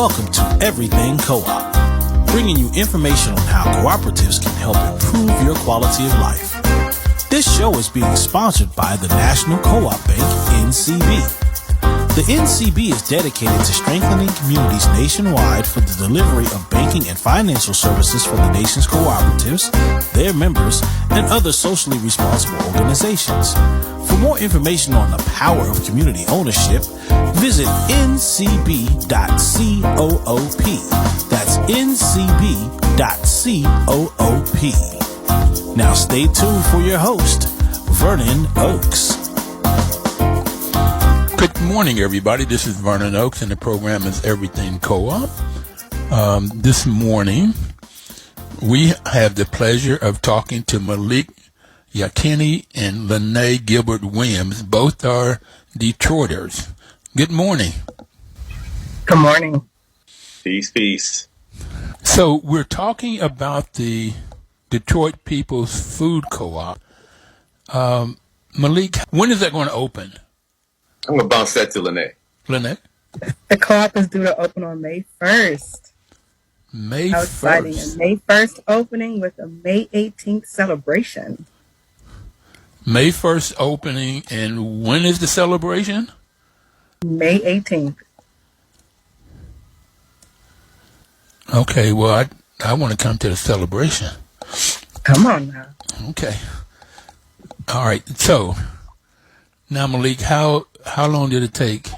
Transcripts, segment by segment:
Welcome to Everything Co-op, bringing you information on how cooperatives can help improve your quality of life. This show is being sponsored by the National Co-op Bank, NCB. The NCB is dedicated to strengthening communities nationwide for the delivery of banking and financial services for the nation's cooperatives, their members, and other socially responsible organizations. For more information on the power of community ownership, visit ncb.coop. That's ncb.coop. Now stay tuned for your host, Vernon Oakes. Good morning, everybody. This is Vernon Oakes, and the program is Everything Co-op. This morning, we have the pleasure of talking to Malik Yakini and Lanay Gilbert-Williams. Both are Detroiters. Good morning. Good morning. Peace. So we're talking about the Detroit People's Food Co-op. Malik, when is that going to open? I'm going to bounce that to Lanay. Lanay? The co-op is due to open on May 1st. May How 1st. exciting. A May 1st opening with a May 18th celebration. May 1st opening, and when is the celebration? May 18th. Okay, well, I want to come to the celebration. Come on now. Okay. All right. So, now, Malik, how long did it take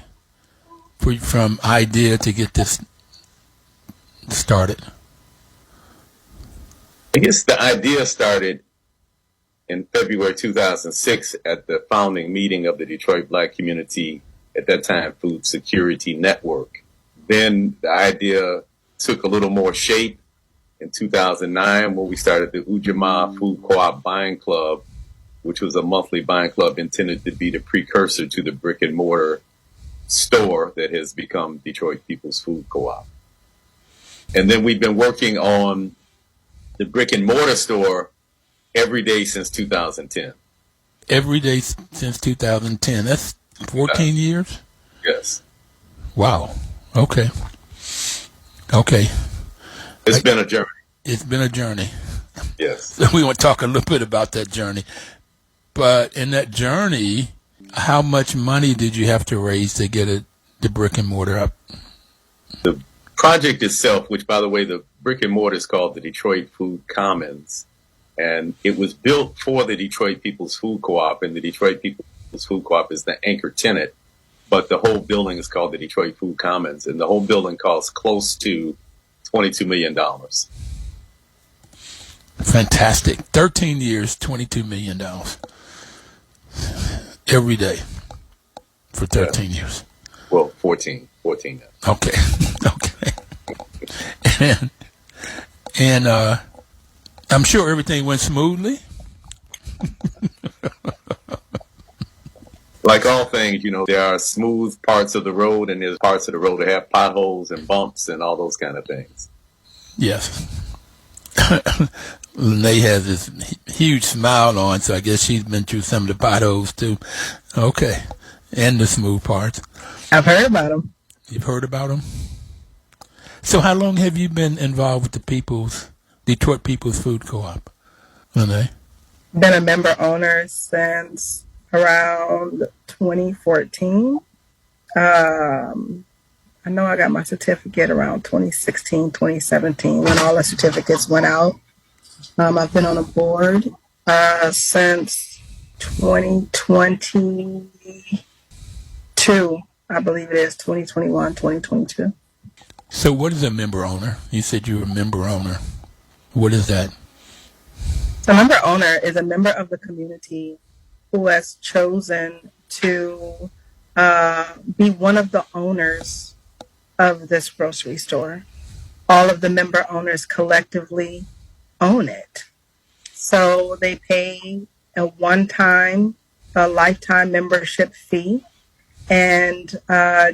from idea to get this started? I guess the idea started in February 2006 at the founding meeting of the Detroit Black Community, at that time, Food Security Network. Then the idea took a little more shape in 2009 when we started the Ujamaa Food Co-op Buying Club, which was a monthly buying club intended to be the precursor to the brick and mortar store that has become Detroit People's Food Co-op. And then we've been working on the brick and mortar store every day since 2010. Every day since 2010. That's 14 years? Yes. Wow. Okay. It's been a journey. It's been a journey. Yes. So we want to talk a little bit about that journey. But in that journey, how much money did you have to raise to get the brick and mortar up? The project itself, which, by the way, the brick and mortar is called the Detroit Food Commons, and it was built for the Detroit People's Food Co-op, and the Detroit People's Food Co-op is the anchor tenant, but the whole building is called the Detroit Food Commons, and the whole building costs close to $22 million. Fantastic. 13 years, $22 million. Every day for 13 years. Well, 14 now. Okay. And I'm sure everything went smoothly. Like all things, there are smooth parts of the road and there's parts of the road that have potholes and bumps and all those kind of things. Yes. Lanay has this huge smile on, so I guess she's been through some of the potholes too. Okay. And the smooth parts. I've heard about them. You've heard about them? So how long have you been involved with the Detroit People's Food Co-op, Lanay? Been a member owner since around 2014. I know I got my certificate around 2016, 2017 when all the certificates went out. I've been on a board since 2022. I believe it is 2021, 2022. So what is a member owner? You said you were a member owner. What is that? A member owner is a member of the community who has chosen to be one of the owners of this grocery store. All of the member owners collectively own it. So they pay a one-time, a lifetime membership fee and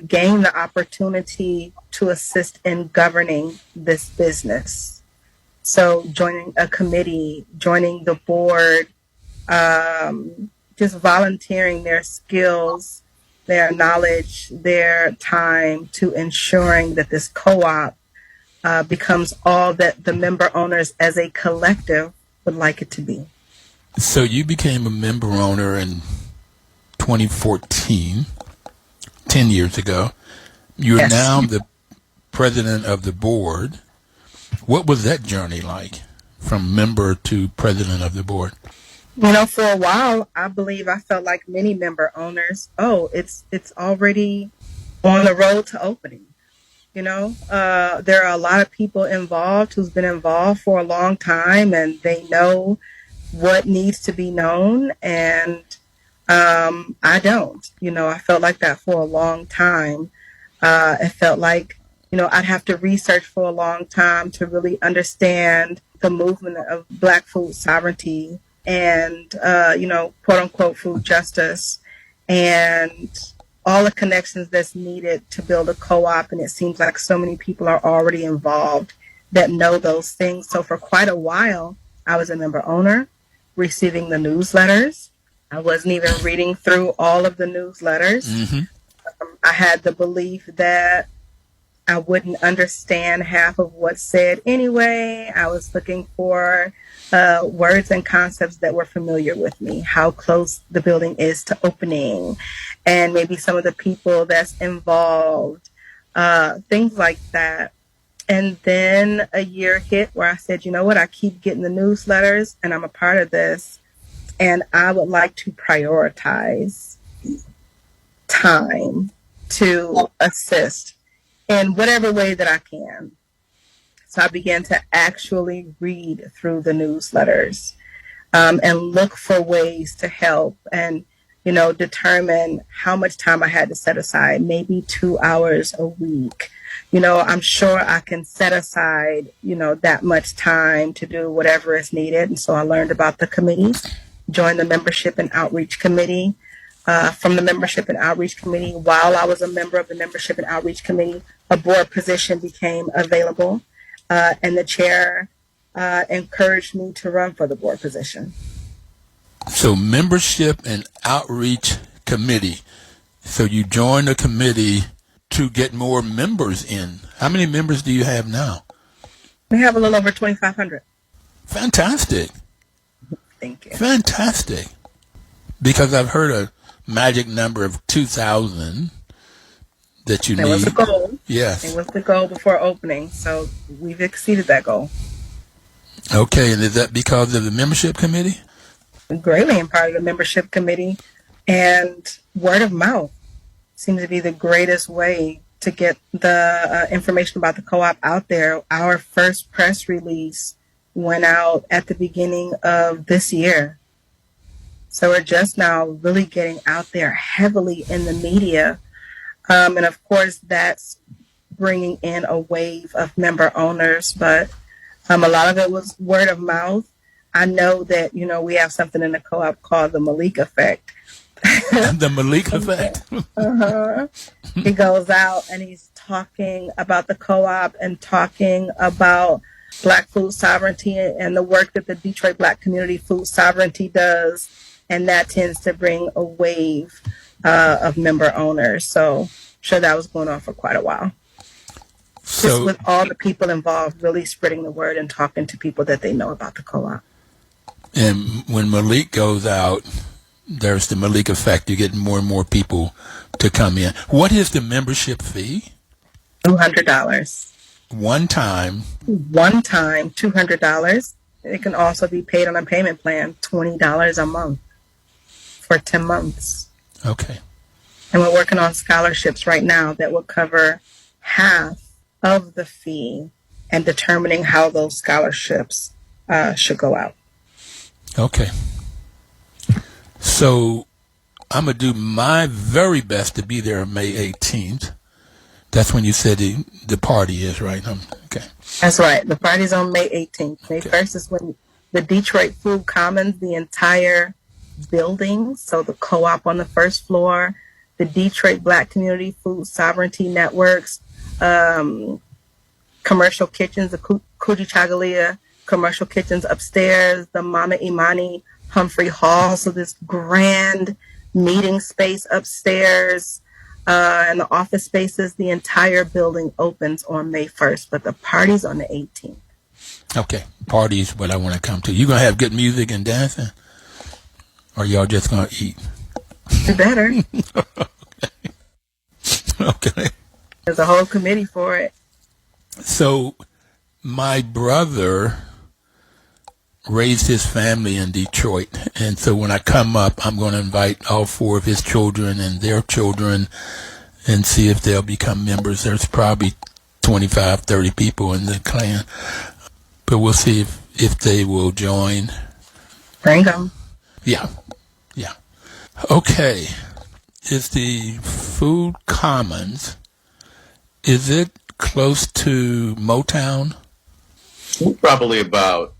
gain the opportunity to assist in governing this business. So joining a committee, joining the board, just volunteering their skills, their knowledge, their time to ensuring that this co-op becomes all that the member owners as a collective would like it to be. So you became a member owner in 2014, 10 years ago. You're Yes. now the president of the board. What was that journey like, from member to president of the board? You know, for a while, I believe I felt like many member owners, it's already on the road to opening. You know, there are a lot of people involved who's been involved for a long time, and they know what needs to be known, and I don't. You know, I felt like that for a long time. It felt like, you know, I'd have to research for a long time to really understand the movement of Black food sovereignty and, you know, quote unquote food justice and all the connections that's needed to build a co-op. And it seems like so many people are already involved that know those things. So for quite a while, I was a member owner, receiving the newsletters. I wasn't even reading through all of the newsletters. Mm-hmm. I had the belief that I wouldn't understand half of what's said anyway. I was looking for words and concepts that were familiar with me, how close the building is to opening, and maybe some of the people that's involved, things like that. And then a year hit where I said, you know what, I keep getting the newsletters and I'm a part of this, and I would like to prioritize time to assist in whatever way that I can. So I began to actually read through the newsletters and look for ways to help and, you know, determine how much time I had to set aside, maybe 2 hours a week. You know, I'm sure I can set aside, you know, that much time to do whatever is needed. And so I learned about the committees, joined the membership and outreach committee. From the membership and outreach committee, while I was a member of the membership and outreach committee, a board position became available, and the chair encouraged me to run for the board position. So membership and outreach committee. So you joined the committee to get more members in. How many members do you have now? We have a little over 2,500. Fantastic. Thank you. Fantastic. Because I've heard a magic number of 2,000 that you need. That was the goal. Yes. It was the goal before opening, so we've exceeded that goal. Okay, and is that because of the membership committee? Greatly in part of the membership committee, and word of mouth seems to be the greatest way to get the information about the co-op out there. Our first press release went out at the beginning of this year. So we're just now really getting out there heavily in the media. And of course, that's bringing in a wave of member owners, but a lot of it was word of mouth. I know that, you know, we have something in the co-op called the Malik effect. The Malik effect. He goes out and he's talking about the co-op and talking about Black food sovereignty and the work that the Detroit Black community food sovereignty does. And that tends to bring a wave of member owners. So I'm sure that was going on for quite a while. So, just with all the people involved really spreading the word and talking to people that they know about the co-op. And when Malik goes out, there's the Malik effect. You get more and more people to come in. What is the membership fee? $200. One time, $200. It can also be paid on a payment plan, $20 a month for 10 months. Okay. And we're working on scholarships right now that will cover half of the fee and determining how those scholarships should go out. Okay. So I'm going to do my very best to be there on May 18th. That's when you said the party is, right? Okay. That's right. The party's on May 18th. May 1st is when the Detroit Food Commons, the entire building, so the co-op on the first floor, the Detroit Black Community Food Sovereignty Networks, commercial kitchens, the Kujichagulia commercial kitchens upstairs, the Mama Imani Humphrey Hall, so this grand meeting space upstairs, And the office spaces, the entire building opens on May 1st, but the party's on the 18th. Okay, party is what I want to come to. You going to have good music and dancing? Or y'all just going to eat? You better. Okay. There's a whole committee for it. So my brother raised his family in Detroit, and so when I come up, I'm going to invite all 4 of his children and their children and see if they'll become members. There's probably 25, 30 people in the clan, but we'll see if they will join. Bring them. Yeah. Okay. Is the Food Commons, is it close to Motown? Probably about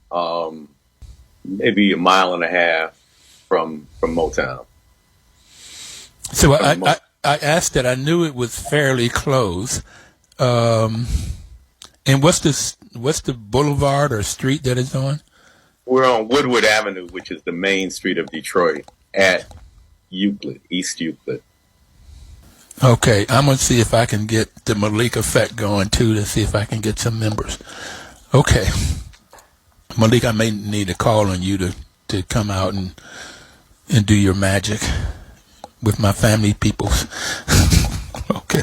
maybe a mile and a half from Motown. So I asked that. I knew it was fairly close. And what's the boulevard or street that it's on? We're on Woodward Avenue, which is the main street of Detroit, at Euclid, East Euclid. Okay, I'm going to see if I can get the Malik effect going, too, to see if I can get some members. Okay. Malik, I may need a call on you to come out and do your magic with my family peoples. Okay.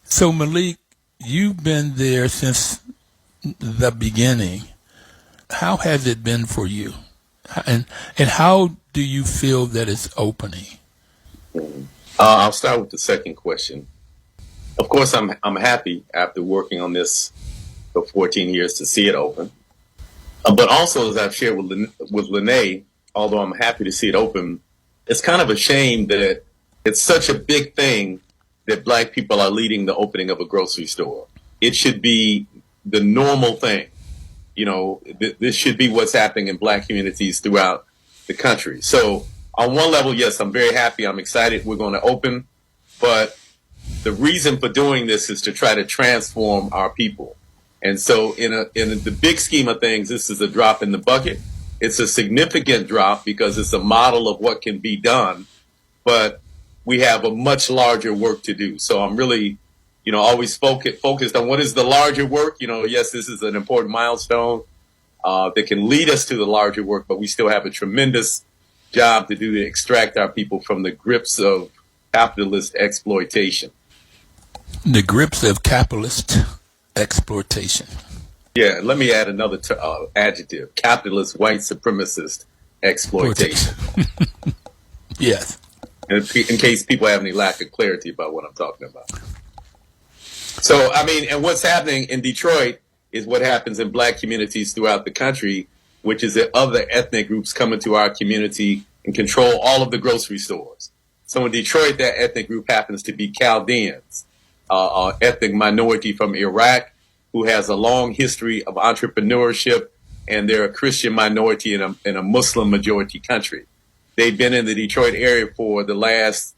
So, Malik, you've been there since the beginning. How has it been for you? And how do you feel that it's opening? I'll start with the second question. Of course, I'm happy after working on this for 14 years to see it open. But also, as I've shared with Lanay, although I'm happy to see it open, it's kind of a shame that it's such a big thing that Black people are leading the opening of a grocery store. It should be the normal thing. You know, this should be what's happening in Black communities throughout the country. So on one level, yes, I'm very happy. I'm excited we're going to open. But the reason for doing this is to try to transform our people. And so in the big scheme of things, this is a drop in the bucket. It's a significant drop because it's a model of what can be done. But we have a much larger work to do. So I'm really, always focused on what is the larger work. Yes, this is an important milestone that can lead us to the larger work, but we still have a tremendous job to do to extract our people from the grips of capitalist exploitation. The grips of capitalist exploitation. Yeah, let me add another adjective: capitalist white supremacist exploitation. Yes. In case people have any lack of clarity about what I'm talking about. So, and what's happening in Detroit is what happens in Black communities throughout the country, which is that other ethnic groups come into our community and control all of the grocery stores. So in Detroit, that ethnic group happens to be Chaldeans, an ethnic minority from Iraq who has a long history of entrepreneurship, and they're a Christian minority in a Muslim majority country. They've been in the Detroit area for the last,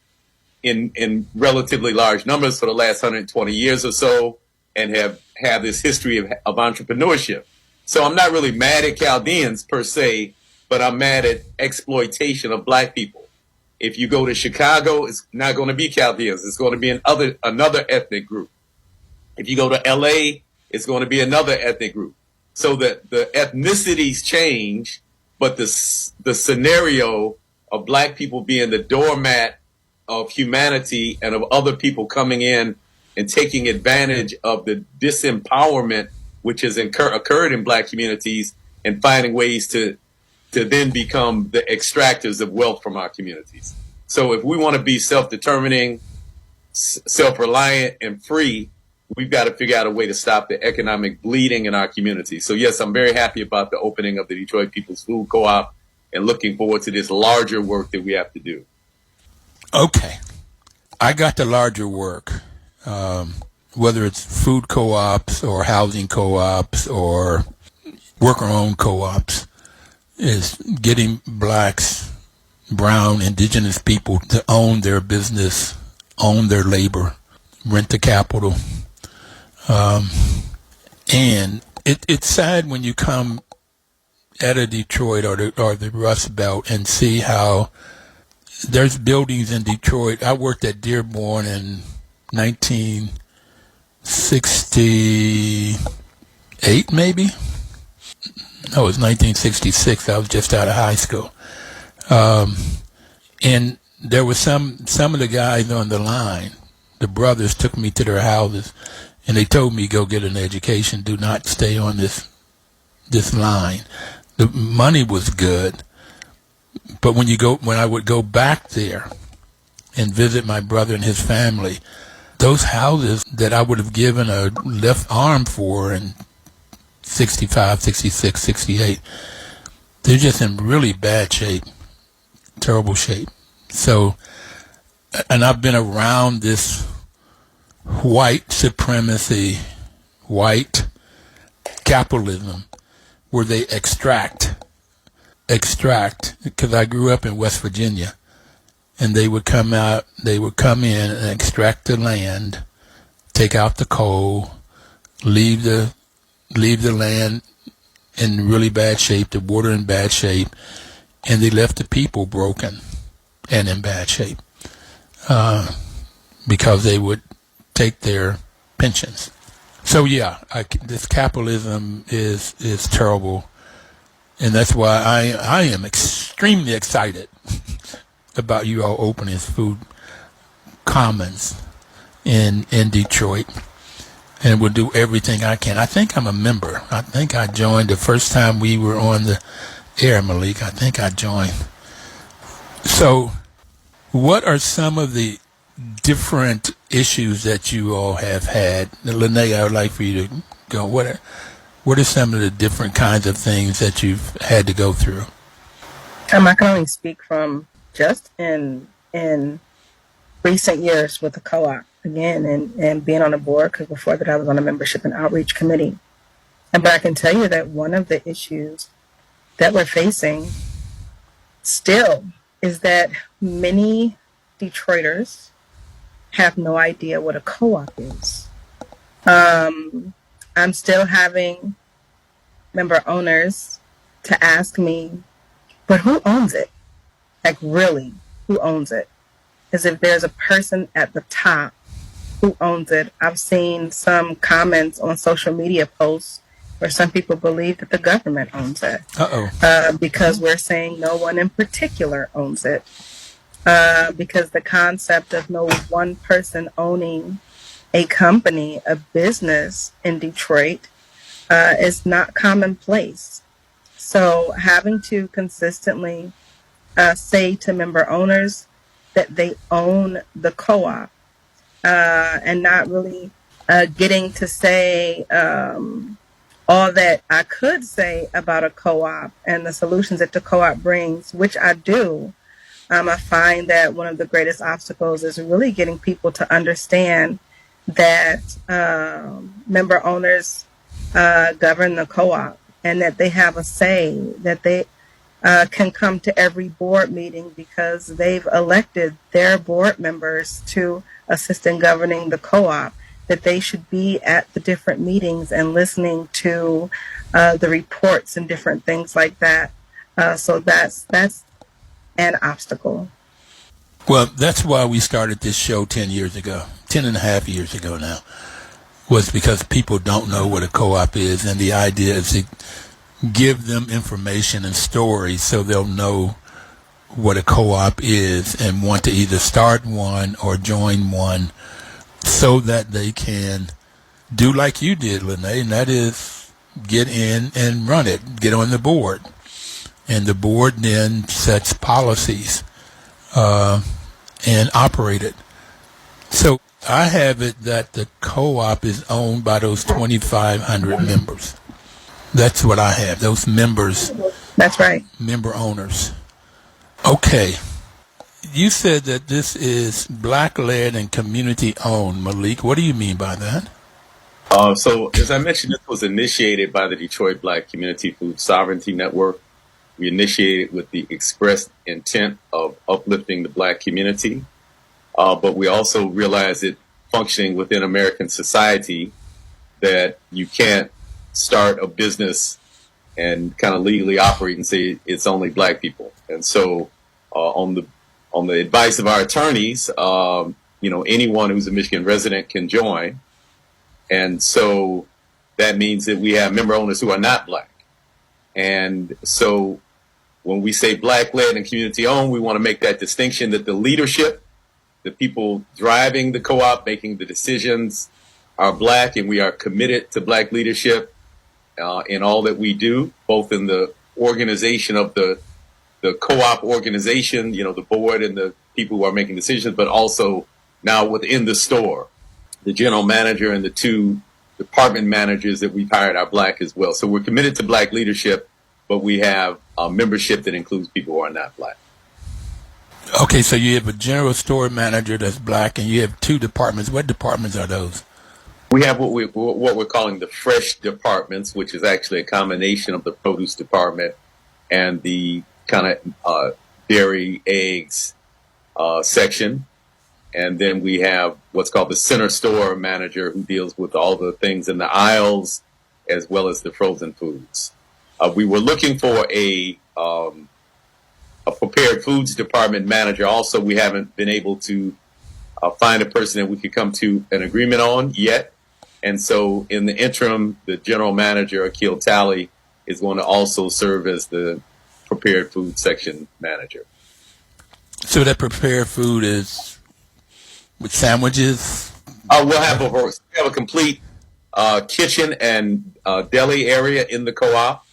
in relatively large numbers, for the last 120 years or so, and have had this history of entrepreneurship. So I'm not really mad at Chaldeans per se, but I'm mad at exploitation of Black people. If you go to Chicago, it's not going to be Chaldeans. It's going to be another ethnic group. If you go to LA, it's going to be another ethnic group. So that the ethnicities change, but the scenario of Black people being the doormat of humanity and of other people coming in and taking advantage of the disempowerment which has occurred in Black communities and finding ways to then become the extractors of wealth from our communities. So if we want to be self-determining, self-reliant, and free, we've got to figure out a way to stop the economic bleeding in our communities. So yes, I'm very happy about the opening of the Detroit People's Food Co-op and looking forward to this larger work that we have to do. Okay. I got the larger work, whether it's food co-ops or housing co-ops or worker-owned co-ops, is getting Blacks, brown, indigenous people to own their business, own their labor, rent the capital. And it's sad when you come out of Detroit or the Rust Belt and see how there's buildings in Detroit. I worked at Dearborn in 1968, maybe. No, it was 1966. I was just out of high school. And there was some of the guys on the line, the brothers took me to their houses, and they told me, go get an education. Do not stay on this line. The money was good, but when I would go back there and visit my brother and his family, those houses that I would have given a left arm for in 65, 66, 68, they're just in really bad shape, terrible shape. So, and I've been around this white supremacy, white capitalism, where they extract, because I grew up in West Virginia, and they would come in and extract the land, take out the coal, leave the land in really bad shape, the water in bad shape, and they left the people broken and in bad shape because they would take their pensions. So yeah, this capitalism is terrible, and that's why I am extremely excited about you all opening Food Commons in Detroit, and will do everything I can. I think I'm a member. I think I joined the first time we were on the air, Malik. I think I joined. So, what are some of the different issues that you all have had? Lanay, I would like for you to go. What are some of the different kinds of things that you've had to go through? I can only speak from just in recent years with the co-op again and being on the board, because before that I was on a membership and outreach committee. But I can tell you that one of the issues that we're facing still is that many Detroiters have no idea what a co-op is. I'm still having member owners to ask me, but who owns it? Like, really, who owns it? As if there's a person at the top who owns it. I've seen some comments on social media posts where some people believe that the government owns it. Because we're saying no one in particular owns it. Because the concept of no one person owning a company, a business in Detroit, is not commonplace. So having to consistently say to member owners that they own the co-op, and not really getting to say all that I could say about a co-op and the solutions that the co-op brings, which I do. I find that one of the greatest obstacles is really getting people to understand that member owners govern the co-op, and that they have a say, that they can come to every board meeting because they've elected their board members to assist in governing the co-op, that they should be at the different meetings and listening to the reports and different things like that. So that's an obstacle. Well, that's why we started this show 10 and a half years ago now, was because people don't know what a co-op is, and the idea is to give them information and stories so they'll know what a co-op is and want to either start one or join one, so that they can do like you did, Lanay, and that is get in and run it, get on the board. And the board then sets policies and operate it. So I have it that the co-op is owned by those 2,500 members. That's what I have, those members. That's right. Member owners. Okay. You said that this is Black-led and community-owned. Malik, what do you mean by that? So, as I mentioned, this was initiated by the Detroit Black Community Food Sovereignty Network. We initiated with the express intent of uplifting the Black community, but we also realized that functioning within American society, that you can't start a business and kind of legally operate and say it's only Black people. And so on the On the advice of our attorneys, anyone who's a Michigan resident can join. And so that means that we have member owners who are not Black. And so when we say Black-led and community-owned, we want to make that distinction that the leadership, the people driving the co-op, making the decisions, are Black, and we are committed to Black leadership in all that we do, both in the organization of the co-op organization, the board and the people who are making decisions, but also now within the store, the general manager and the 2 department managers that we've hired are Black as well. So we're committed to Black leadership, but we have a membership that includes people who are not Black. Okay, so you have a general store manager that's Black, and you have 2 departments. What departments are those? We have what we're calling the fresh departments, which is actually a combination of the produce department and the kind of dairy, eggs section. And then we have what's called the center store manager, who deals with all the things in the aisles as well as the frozen foods. We were looking for a prepared foods department manager. Also, we haven't been able to find a person that we could come to an agreement on yet. And so in the interim, the general manager, Akil Talley, is going to also serve as the prepared food section manager. So that prepared food is with sandwiches? We'll have a complete kitchen and deli area in the co-op.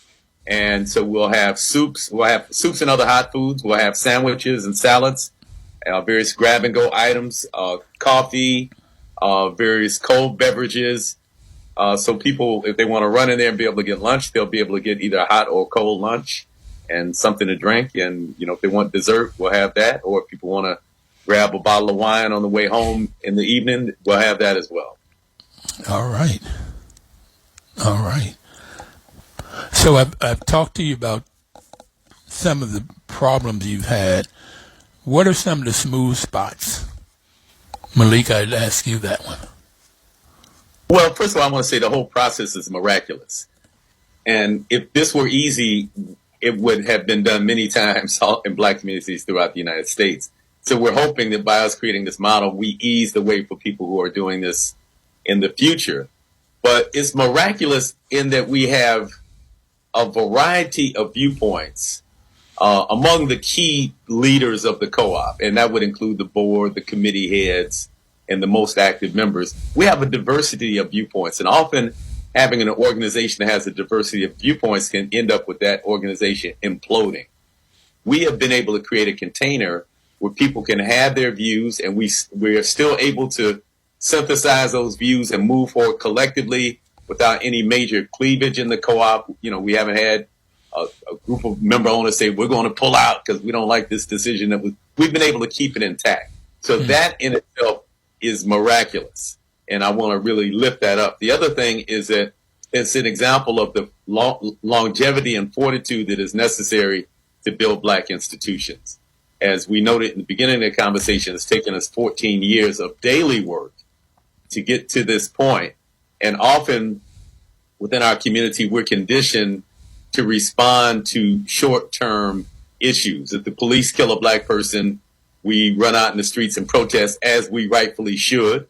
And so we'll have soups. We'll have soups and other hot foods. We'll have sandwiches and salads, various grab-and-go items, coffee, various cold beverages. So people, if they want to run in there and be able to get lunch, they'll be able to get either a hot or cold lunch and something to drink. And, if they want dessert, we'll have that. Or if people want to grab a bottle of wine on the way home in the evening, we'll have that as well. All right. So I've talked to you about some of the problems you've had. What are some of the smooth spots? Malik, I'd ask you that one. Well, first of all, I want to say the whole process is miraculous. And if this were easy, it would have been done many times in Black communities throughout the United States. So we're hoping that by us creating this model, we ease the way for people who are doing this in the future. But it's miraculous in that we have a variety of viewpoints among the key leaders of the co-op, and that would include the board, the committee heads, and the most active members. We have a diversity of viewpoints, and often having an organization that has a diversity of viewpoints can end up with that organization imploding. We have been able to create a container where people can have their views, and we're still able to synthesize those views and move forward collectively without any major cleavage in the co-op. We haven't had a group of member owners say, we're going to pull out because we don't like this decision. We've been able to keep it intact. So that in itself is miraculous. And I want to really lift that up. The other thing is that it's an example of the longevity and fortitude that is necessary to build Black institutions. As we noted in the beginning of the conversation, it's taken us 14 years of daily work to get to this point. And often within our community, we're conditioned to respond to short-term issues. If the police kill a Black person, we run out in the streets and protest, as we rightfully should.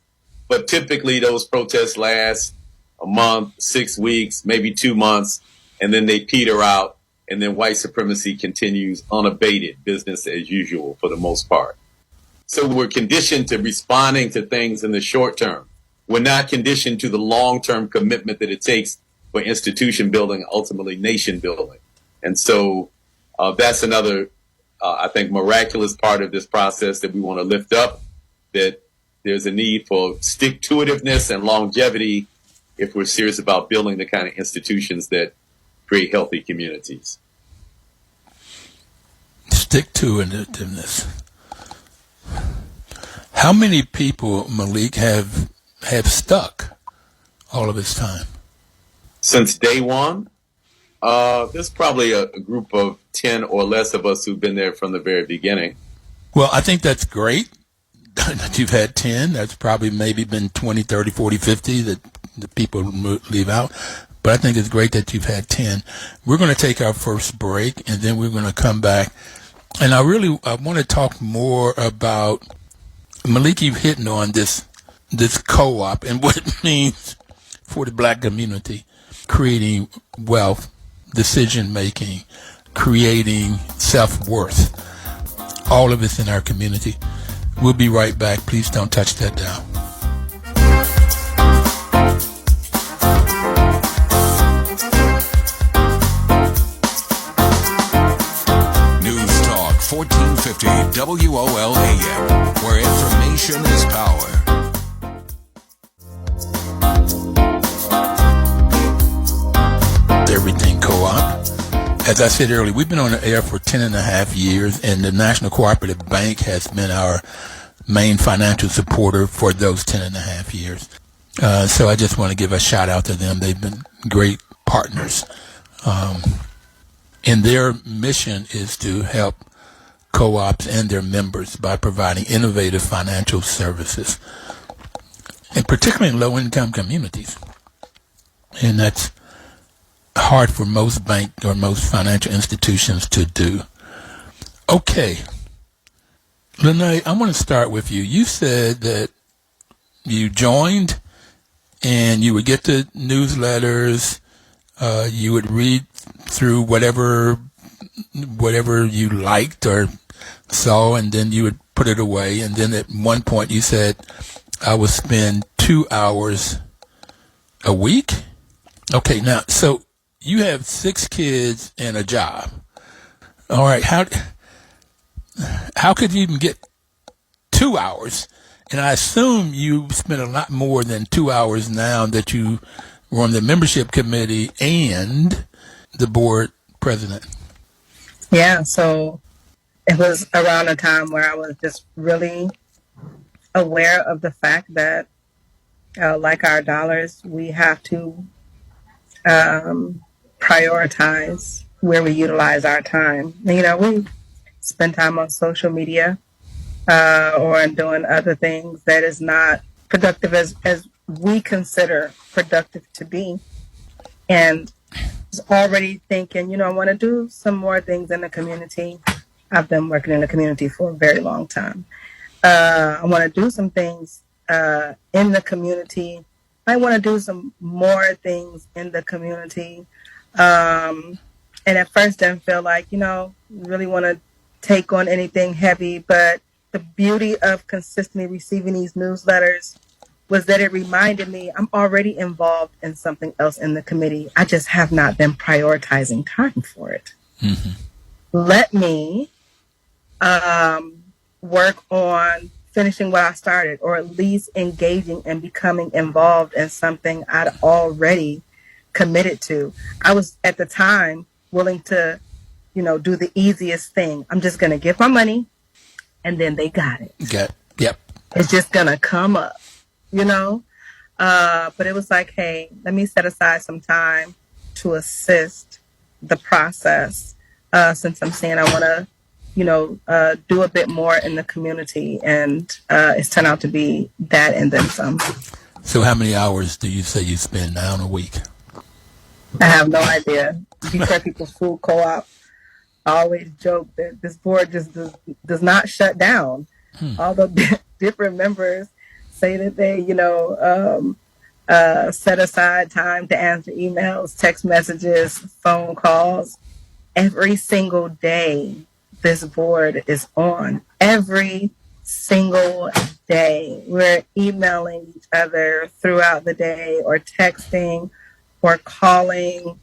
But typically those protests last a month, 6 weeks, maybe 2 months, and then they peter out. And then white supremacy continues unabated, business as usual for the most part. So we're conditioned to responding to things in the short term. We're not conditioned to the long-term commitment that it takes for institution building, ultimately nation building. And so that's another, I think, miraculous part of this process that we want to lift up, that there's a need for stick-to-itiveness and longevity if we're serious about building the kind of institutions that create healthy communities. Stick-to-itiveness. How many people, Malik, have stuck all of this time? Since day one, there's probably a group of 10 or less of us who've been there from the very beginning. Well, I think that's great that you've had 10. That's probably maybe been 20, 30, 40, 50 that the people leave out. But I think it's great that you've had 10. We're going to take our first break, and then we're going to come back And I want to talk more about, Malik, you've hitting on this co-op and what it means for the black community, creating wealth, decision-making, creating self-worth. All of it's in our community. We'll be right back. Please don't touch that dial. News Talk 1450 WOL-AM, where information is power. Everything Co-op. As I said earlier, we've been on the air for 10 and a half years, and the National Cooperative Bank has been our main financial supporter for those 10 and a half years. So I just want to give a shout out to them. They've been great partners. And their mission is to help co-ops and their members by providing innovative financial services, and particularly in low-income communities. And that's hard for most bank or most financial institutions to do. Okay. Lanay, I want to start with you. You said that you joined and you would get the newsletters, you would read through whatever you liked or saw, and then you would put it away. And then at one point you said, I would spend 2 hours a week. Okay, now, so you have 6 kids and a job. All right, how could you even get 2 hours? And I assume you spent a lot more than 2 hours now that you were on the membership committee and the board president. Yeah, so it was around a time where I was just really aware of the fact that, like our dollars, we have to prioritize where we utilize our time. You know, we spend time on social media or doing other things that is not productive as we consider productive to be. And I was already thinking, you know, I want to do some more things in the community. I've been working in the community for a very long time. I want to do some things in the community. I want to do some more things in the community. And at first didn't feel like, you know, really want to take on anything heavy. But the beauty of consistently receiving these newsletters was that it reminded me I'm already involved in something else in the committee. I just have not been prioritizing time for it. Mm-hmm. Let me work on finishing what I started, or at least engaging and becoming involved in something I'd already committed to. I was at the time willing to, you know, do the easiest thing. I'm just going to give my money and then they got it. Yep. It's just going to come up, you know? But it was like, hey, let me set aside some time to assist the process since I'm saying I want to, you know, do a bit more in the community. And it's turned out to be that and then some. So how many hours do you say you spend now in a week? I have no idea. Detroit People's Food Co-op, I always joke that this board just does not shut down. Although different members say that they, you know, set aside time to answer emails, text messages, phone calls. Every single day, this board is on. Every single day. We're emailing each other throughout the day or texting or calling.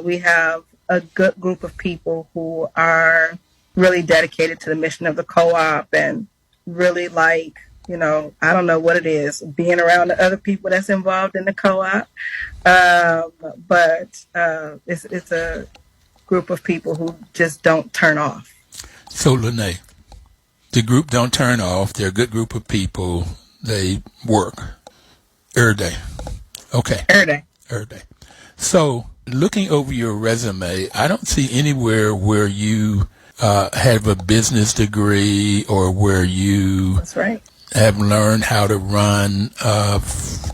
We have a good group of people who are really dedicated to the mission of the co-op and really like, you know, I don't know what it is, being around the other people that's involved in the co-op. But it's a group of people who just don't turn off. So, Lanay, the group don't turn off. They're a good group of people. They work every day. Okay. Every day. So, looking over your resume, I don't see anywhere where you have a business degree or where you That's right. have learned how to run a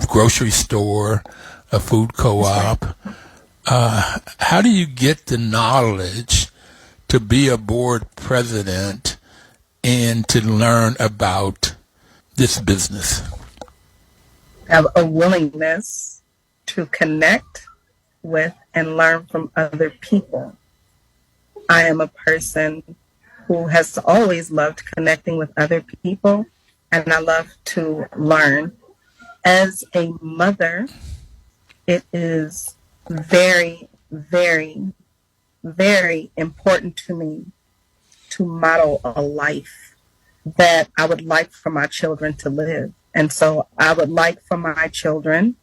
grocery store, a food co-op. How do you get the knowledge to be a board president and to learn about this business? Have a willingness to connect with and learn from other people. I am a person who has always loved connecting with other people, and I love to learn. As a mother, it is very, very, very important to me to model a life that I would like for my children to live. And so I would like for my children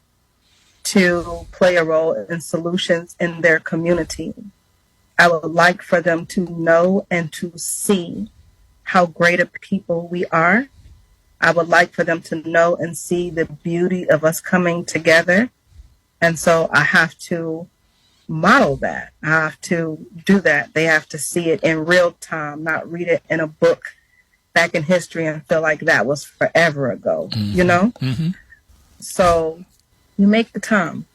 to play a role in solutions in their community. I would like for them to know and to see how great a people we are. I would like for them to know and see the beauty of us coming together. And so I have to model that. I have to do that. They have to see it in real time, not read it in a book back in history and feel like that was forever ago, you know? So you make the time.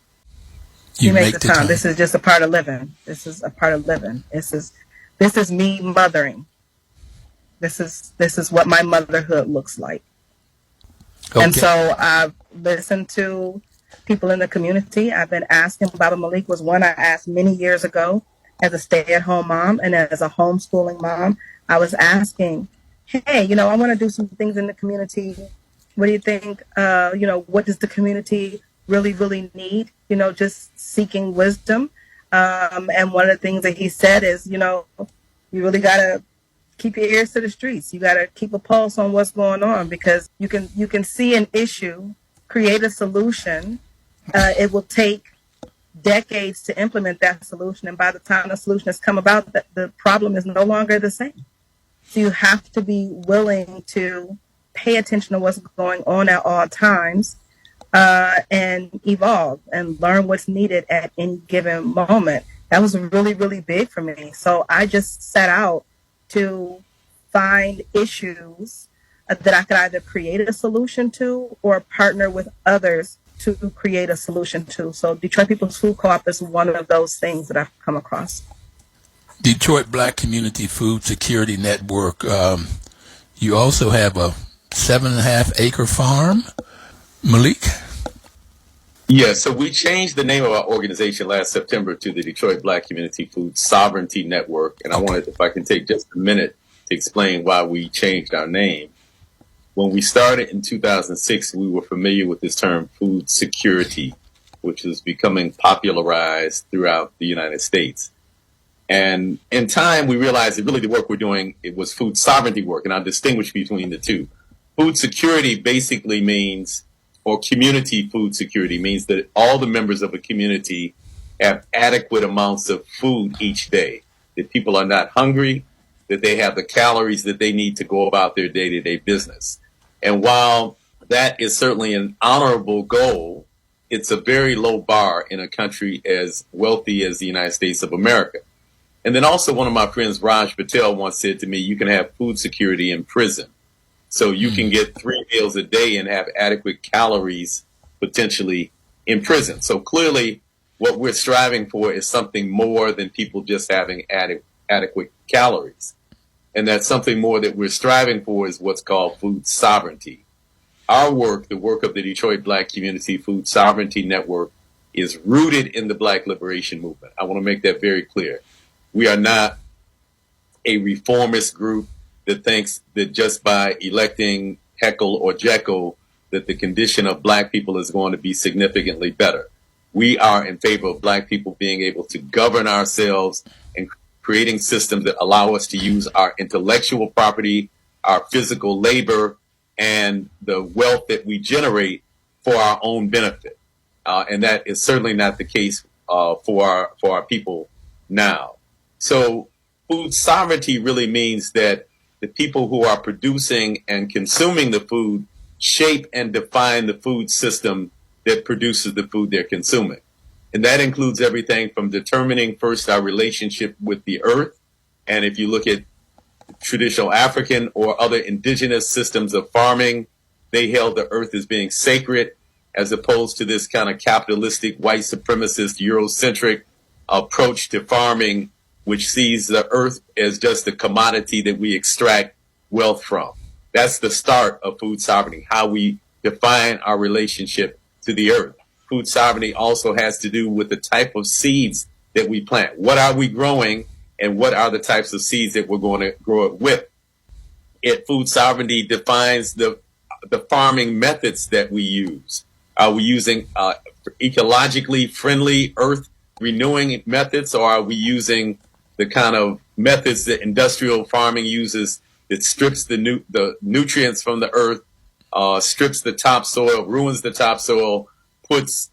You make the time. This is just a part of living. This is a part of living. This is me mothering. This is what my motherhood looks like. Okay. And so I've listened to people in the community. I've been asking. Baba Malik was one I asked many years ago as a stay-at-home mom and as a homeschooling mom. I was asking, hey, I want to do some things in the community. What do you think? What does the community really, really need? Just seeking wisdom. And one of the things that he said is, you really got to keep your ears to the streets. You got to keep a pulse on what's going on, because you can see an issue, create a solution. It will take decades to implement that solution. And by the time the solution has come about, the problem is no longer the same. So you have to be willing to pay attention to what's going on at all times, and evolve and learn what's needed at any given moment. That was really, really big for me. So I just set out to find issues that I could either create a solution to or partner with others to create a solution to. So Detroit People's Food Co-op is one of those things that I've come across. Detroit Black Community Food Security Network. You also have a 7.5-acre farm, Malik? Yeah, so we changed the name of our organization last September to the Detroit Black Community Food Sovereignty Network. And I wanted, if I can take just a minute to explain why we changed our name. When we started in 2006, we were familiar with this term food security, which is becoming popularized throughout the United States. And in time, we realized that really the work we're doing, it was food sovereignty work, and I'll distinguish between the two. Food security basically means, or community food security means, that all the members of a community have adequate amounts of food each day, that people are not hungry, that they have the calories that they need to go about their day-to-day business. And while that is certainly an honorable goal, it's a very low bar in a country as wealthy as the United States of America. And then also one of my friends, Raj Patel, once said to me, you can have food security in prison. So you can get 3 meals a day and have adequate calories potentially in prison. So clearly what we're striving for is something more than people just having adequate calories. And that something more that we're striving for is what's called food sovereignty. Our work, the work of the Detroit Black Community Food Sovereignty Network, is rooted in the Black Liberation Movement. I want to make that very clear. We are not a reformist group that thinks that just by electing Heckle or Jekyll that the condition of Black people is going to be significantly better. We are in favor of Black people being able to govern ourselves and creating systems that allow us to use our intellectual property, our physical labor, and the wealth that we generate for our own benefit. And that is certainly not the case for our people now. So food sovereignty really means that the people who are producing and consuming the food shape and define the food system that produces the food they're consuming. And that includes everything from determining first our relationship with the earth. And if you look at traditional African or other indigenous systems of farming, they held the earth as being sacred, as opposed to this kind of capitalistic, white supremacist, Eurocentric approach to farming which sees the earth as just a commodity that we extract wealth from. That's the start of food sovereignty, how we define our relationship to the earth. Food sovereignty also has to do with the type of seeds that we plant. What are we growing, and what are the types of seeds that we're going to grow it with? Food sovereignty defines the farming methods that we use. Are we using ecologically friendly, earth renewing methods, or are we using the kind of methods that industrial farming uses that strips the nutrients from the earth, strips the topsoil, ruins the topsoil, puts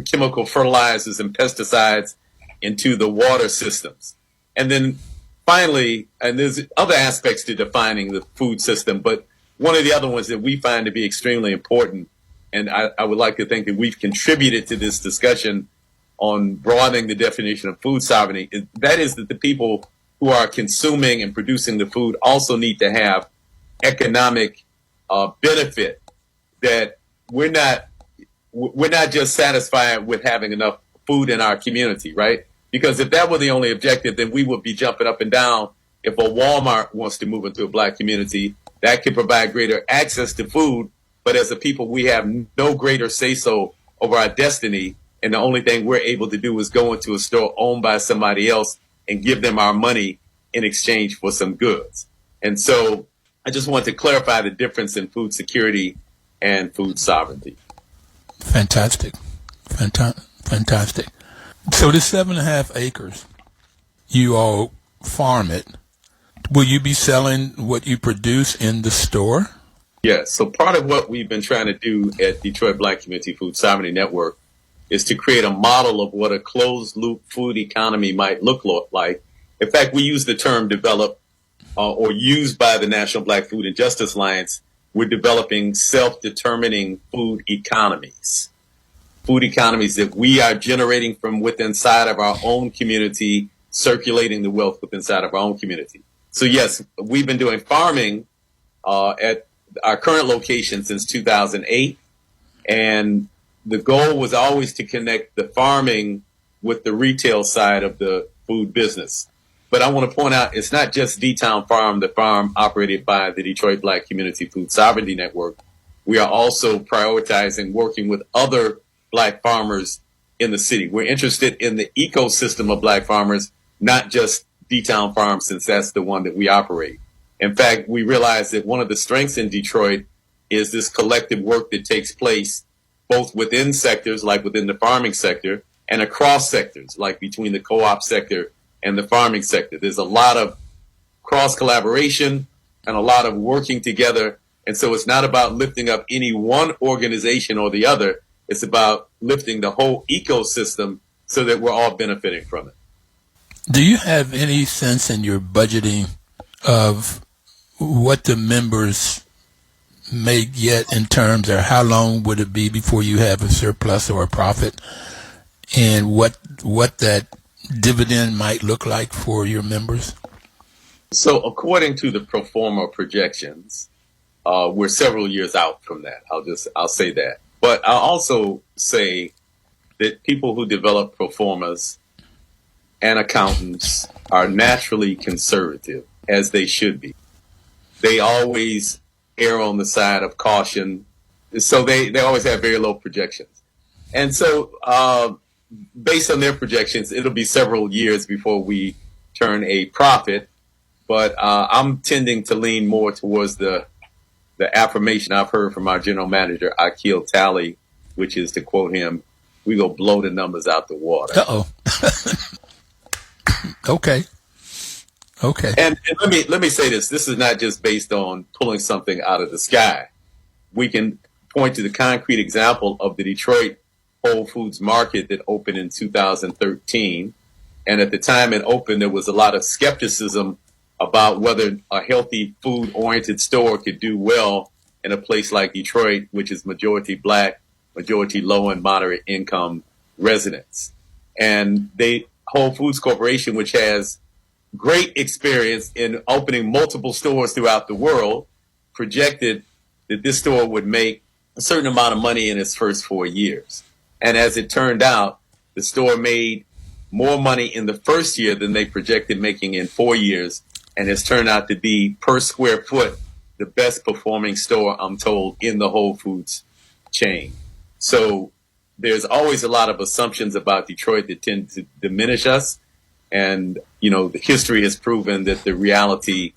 chemical fertilizers and pesticides into the water systems? And then finally, and there's other aspects to defining the food system, but one of the other ones that we find to be extremely important, and I would like to think that we've contributed to this discussion on broadening the definition of food sovereignty, that is that the people who are consuming and producing the food also need to have economic benefit, that we're not just satisfied with having enough food in our community, right? Because if that were the only objective, then we would be jumping up and down. If a Walmart wants to move into a black community, that could provide greater access to food, but as a people, we have no greater say-so over our destiny, and the only thing we're able to do is go into a store owned by somebody else and give them our money in exchange for some goods. And so I just want to clarify the difference in food security and food sovereignty. Fantastic. Fantastic. So this 7.5 acres, you all farm it. Will you be selling what you produce in the store? Yes. So part of what we've been trying to do at Detroit Black Community Food Sovereignty Network is to create a model of what a closed-loop food economy might look like. In fact, we use the term developed or used by the National Black Food and Justice Alliance. We're developing self-determining food economies that we are generating from within inside of our own community, circulating the wealth within inside of our own community. So yes, we've been doing farming at our current location since 2008, and the goal was always to connect the farming with the retail side of the food business. But I want to point out, it's not just D-Town Farm, the farm operated by the Detroit Black Community Food Sovereignty Network. We are also prioritizing working with other black farmers in the city. We're interested in the ecosystem of black farmers, not just D-Town Farm, since that's the one that we operate. In fact, we realize that one of the strengths in Detroit is this collective work that takes place both within sectors, like within the farming sector, and across sectors, like between the co-op sector and the farming sector. There's a lot of cross-collaboration and a lot of working together. And so it's not about lifting up any one organization or the other. It's about lifting the whole ecosystem so that we're all benefiting from it. Do you have any sense in your budgeting of what the members may get in terms of how long would it be before you have a surplus or a profit, and what that dividend might look like for your members? So according to the pro forma projections, we're several years out from that. I'll say that. But I'll also say that people who develop pro formas and accountants are naturally conservative, as they should be. They always err on the side of caution. So they always have very low projections. And so based on their projections, it'll be several years before we turn a profit. But I'm tending to lean more towards the affirmation I've heard from our general manager, Akil Talley, which is, to quote him, "We go blow the numbers out the water." Uh-oh. Okay. And let me say this. This is not just based on pulling something out of the sky. We can point to the concrete example of the Detroit Whole Foods Market that opened in 2013. And at the time it opened, there was a lot of skepticism about whether a healthy food-oriented store could do well in a place like Detroit, which is majority black, majority low and moderate income residents. And Whole Foods Corporation, which has great experience in opening multiple stores throughout the world, projected that this store would make a certain amount of money in its first 4 years. And as it turned out, the store made more money in the first year than they projected making in 4 years, and has turned out to be, per square foot, the best performing store, I'm told, in the Whole Foods chain. So there's always a lot of assumptions about Detroit that tend to diminish us. And, the history has proven that the reality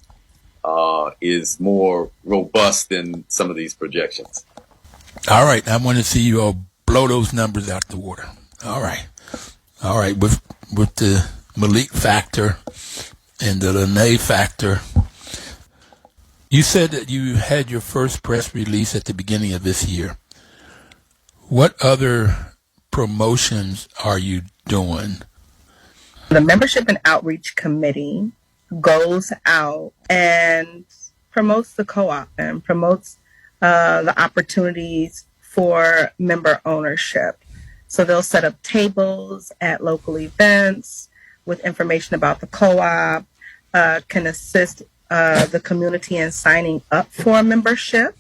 is more robust than some of these projections. All right. I want to see you all blow those numbers out the water. All right. With the Malik factor and the Lanay factor, you said that you had your first press release at the beginning of this year. What other promotions are you doing? The Membership and Outreach Committee goes out and promotes the co-op and promotes the opportunities for member ownership. So they'll set up tables at local events with information about the co-op, can assist the community in signing up for membership.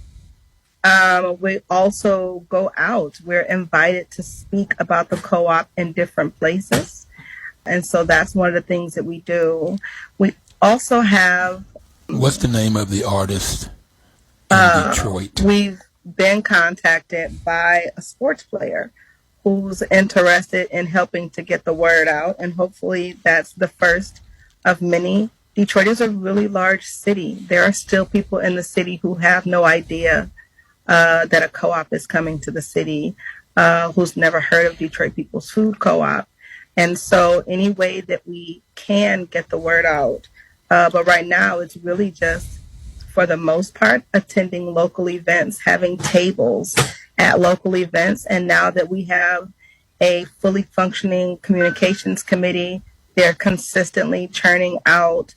We also go out. We're invited to speak about the co-op in different places. And so that's one of the things that we do. We also have... What's the name of the artist in Detroit? We've been contacted by a sports player who's interested in helping to get the word out. And hopefully that's the first of many. Detroit is a really large city. There are still people in the city who have no idea that a co-op is coming to the city, who's never heard of Detroit People's Food Co-op. And so any way that we can get the word out. But right now it's really just, for the most part, attending local events, having tables at local events. And now that we have a fully functioning communications committee, they're consistently churning out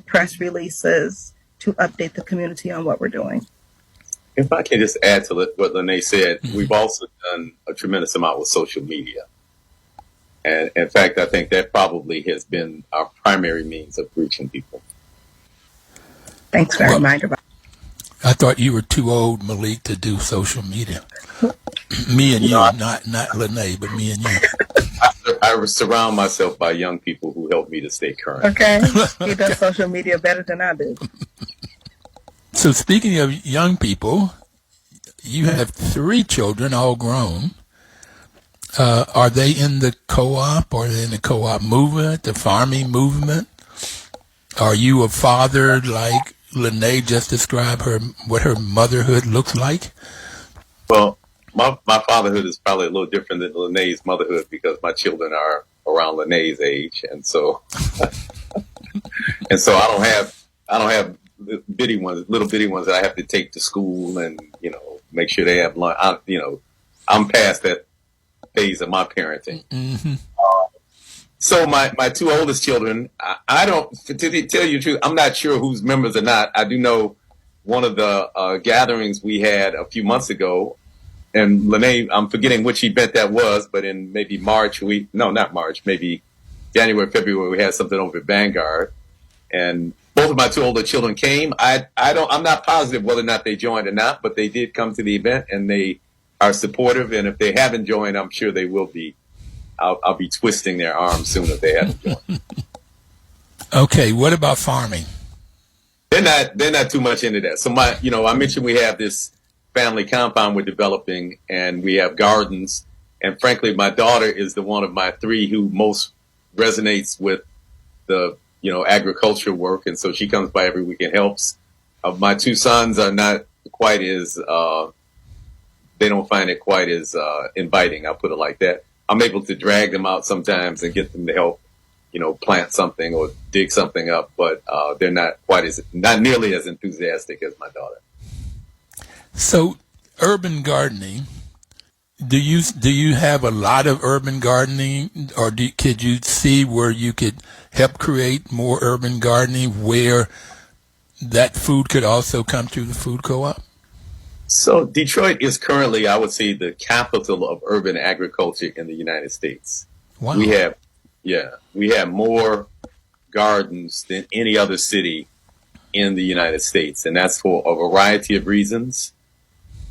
press releases to update the community on what we're doing. If I can just add to what Lanay said, we've also done a tremendous amount with social media. And in fact, I think that probably has been our primary means of reaching people. Thanks for the reminder. I thought you were too old, Malik, to do social media. Me and you, not Lanay, but me and you. I surround myself by young people who help me to stay current. Okay. He does social media better than I do. So speaking of young people, you have 3 children, all grown. Are they in the co-op? Are they in the co-op movement, the farming movement? Are you a father like Lanay just described what her motherhood looks like? Well, my fatherhood is probably a little different than Lanay's motherhood because my children are around Lanay's age, and so I don't have little bitty ones that I have to take to school and make sure they have lunch. I'm past that phase of my parenting. Mm-hmm. So my 2 oldest children, I don't, to tell you the truth, I'm not sure who's members or not. I do know one of the gatherings we had a few months ago, and Lanay, I'm forgetting which event that was, but in maybe maybe January, February, we had something over at Vanguard, and both of my 2 older children came. I'm not positive whether or not they joined or not, but they did come to the event, and they are supportive, and if they haven't joined, I'm sure they will be. I'll be twisting their arms soon if they haven't joined. Okay, what about farming? They're not too much into that. So I mentioned we have this family compound we're developing, and we have gardens. And frankly, my daughter is the one of my 3 who most resonates with the agriculture work, and so she comes by every week and helps. My 2 sons are not quite as they don't find it quite as inviting. I'll put it like that. I'm able to drag them out sometimes and get them to help, plant something or dig something up, but they're not nearly as enthusiastic as my daughter. So, urban gardening. Do you have a lot of urban gardening, or could you see where you could help create more urban gardening where that food could also come through the food co-op? So Detroit is currently, I would say, the capital of urban agriculture in the United States. Wow. We have more gardens than any other city in the United States, and that's for a variety of reasons.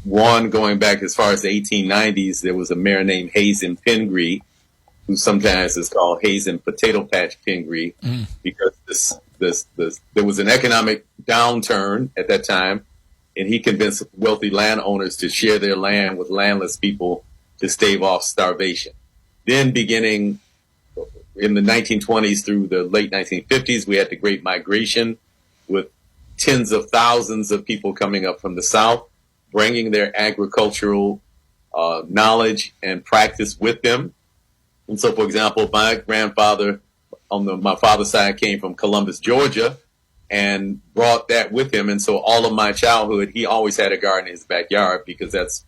One, going back as far as the 1890s, there was a mayor named Hazen Pingree who sometimes is called Hazen Potato Patch Pingree, because there was an economic downturn at that time, and he convinced wealthy landowners to share their land with landless people to stave off starvation. Then beginning in the 1920s through the late 1950s, we had the Great Migration with tens of thousands of people coming up from the South, bringing their agricultural knowledge and practice with them. And so, for example, my grandfather on my father's side came from Columbus, Georgia, and brought that with him. And so all of my childhood, he always had a garden in his backyard because that's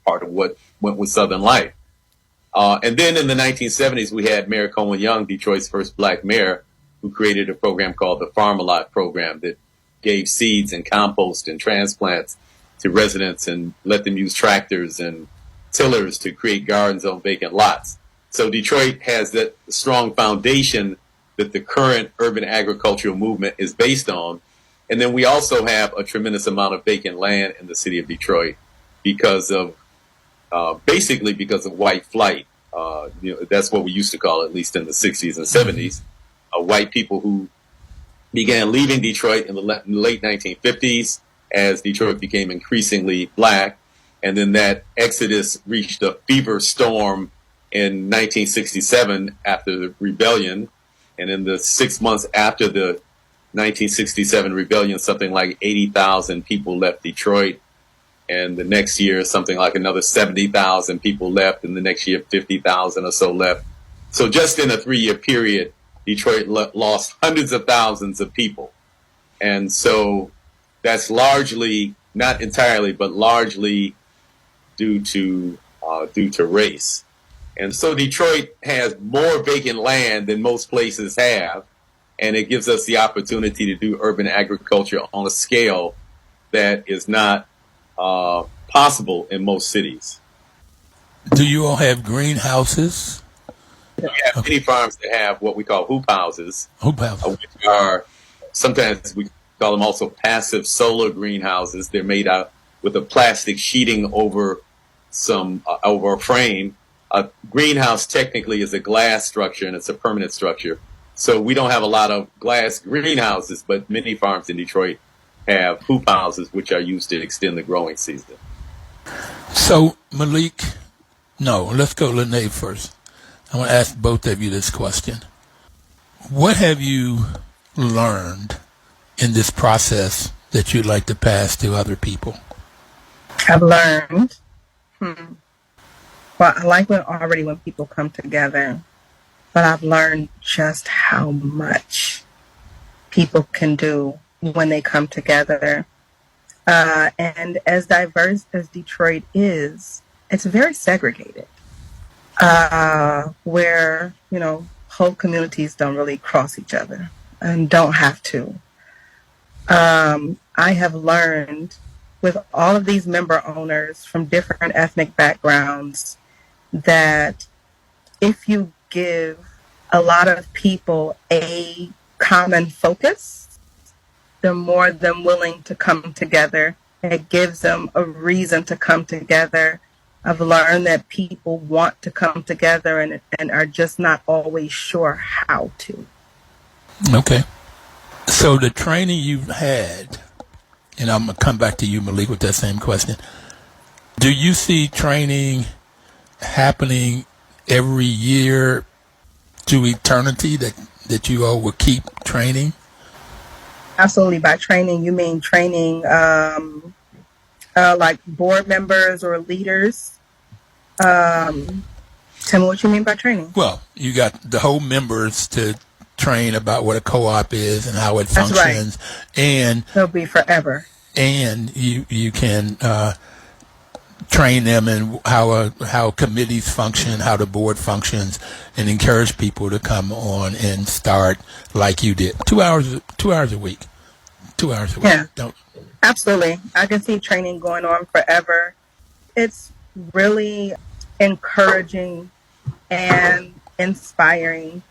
part of what went with Southern life. And then in the 1970s, we had Mayor Coleman Young, Detroit's first black mayor, who created a program called the Farm-A-Lot program that gave seeds and compost and transplants to residents and let them use tractors and tillers to create gardens on vacant lots. So Detroit has that strong foundation that the current urban agricultural movement is based on. And then we also have a tremendous amount of vacant land in the city of Detroit because of, basically because of white flight. That's what we used to call it, at least in the 60s and 70s. White people who began leaving Detroit in the late 1950s as Detroit became increasingly black. And then that exodus reached a fever storm in 1967 after the rebellion. And in the 6 months after the 1967 rebellion, something like 80,000 people left Detroit. And the next year, something like another 70,000 people left. And the next year, 50,000 or so left. So just in a 3-year period, Detroit lost hundreds of thousands of people. And so that's largely, not entirely, but largely due to race. And so Detroit has more vacant land than most places have, and it gives us the opportunity to do urban agriculture on a scale that is not possible in most cities. Do you all have greenhouses? We have many farms that have what we call hoop houses. Hoop houses. Which are, sometimes we call them also passive solar greenhouses. They're made out with a plastic sheeting over over a frame. A greenhouse technically is a glass structure, and it's a permanent structure. So we don't have a lot of glass greenhouses, but many farms in Detroit have hoop houses, which are used to extend the growing season. So, Malik, let's go Lanay first. I want to ask both of you this question. What have you learned in this process that you'd like to pass to other people? I've learned, well, I like when people come together, but I've learned just how much people can do when they come together. And as diverse as Detroit is, it's very segregated, where, whole communities don't really cross each other and don't have to. I have learned with all of these member owners from different ethnic backgrounds that if you give a lot of people a common focus, they're more than willing to come together. It gives them a reason to come together. I've learned that people want to come together and are just not always sure how to. Okay. So the training you've had, and I'm going to come back to you, Malik, with that same question. Do you see training happening every year to eternity, that you all will keep training? Absolutely. By training, you mean training like board members or leaders? Tell me what you mean by training. Well, you got the whole members to train about what a co-op is and how it functions. Right. And it'll be forever. And you can train them in how committees function, how the board functions, and encourage people to come on and start like you did. 2 hours a week. 2 hours a week. Yeah. Absolutely. I can see training going on forever. It's really encouraging and inspiring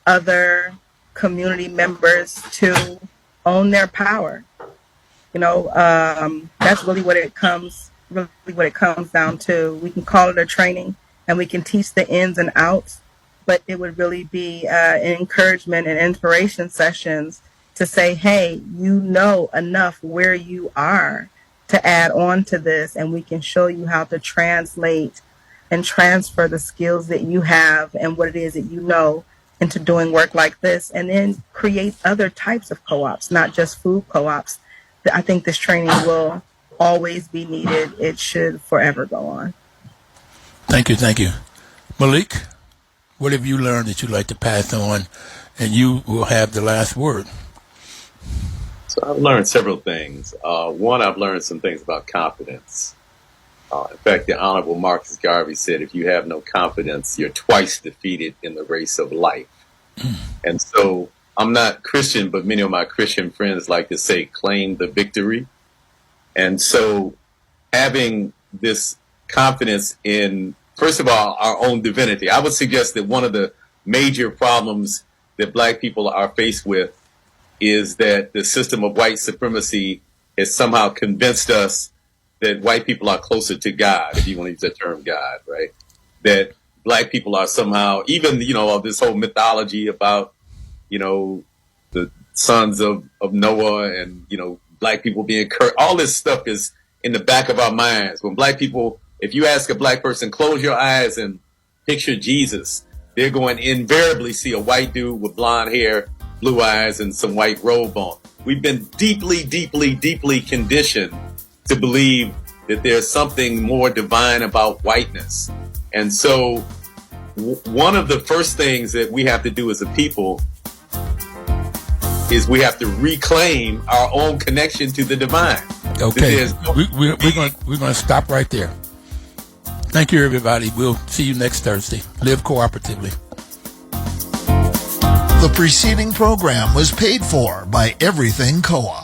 other community members to own their power. That's really what it comes down to. We can call it a training, and we can teach the ins and outs, but it would really be an encouragement and inspiration sessions to say, hey, you know enough where you are to add on to this, and we can show you how to translate and transfer the skills that you have and what it is that you know into doing work like this, and then create other types of co-ops, not just food co-ops. I think this training will always be needed. It should forever go on. Thank you. Malik, what have you learned that you'd like to pass on? And you will have the last word. So I've learned several things. One, I've learned some things about confidence. In fact, the Honorable Marcus Garvey said, if you have no confidence, you're twice defeated in the race of life. And so I'm not Christian, but many of my Christian friends like to say, claim the victory. And so having this confidence in, first of all, our own divinity, I would suggest that one of the major problems that Black people are faced with is that the system of white supremacy has somehow convinced us that white people are closer to God, if you want to use that term, God, right? That Black people are somehow, even, this whole mythology about, the sons of Noah and, Black people being cursed. All this stuff is in the back of our minds. When Black people, if you ask a Black person, close your eyes and picture Jesus, they're going to invariably see a white dude with blonde hair, blue eyes, and some white robe on. We've been deeply, deeply, deeply conditioned to believe that there's something more divine about whiteness. And so one of the first things that we have to do as a people is we have to reclaim our own connection to the divine. Okay, we're going to stop right there. Thank you, everybody. We'll see you next Thursday. Live cooperatively. The preceding program was paid for by Everything Co-op.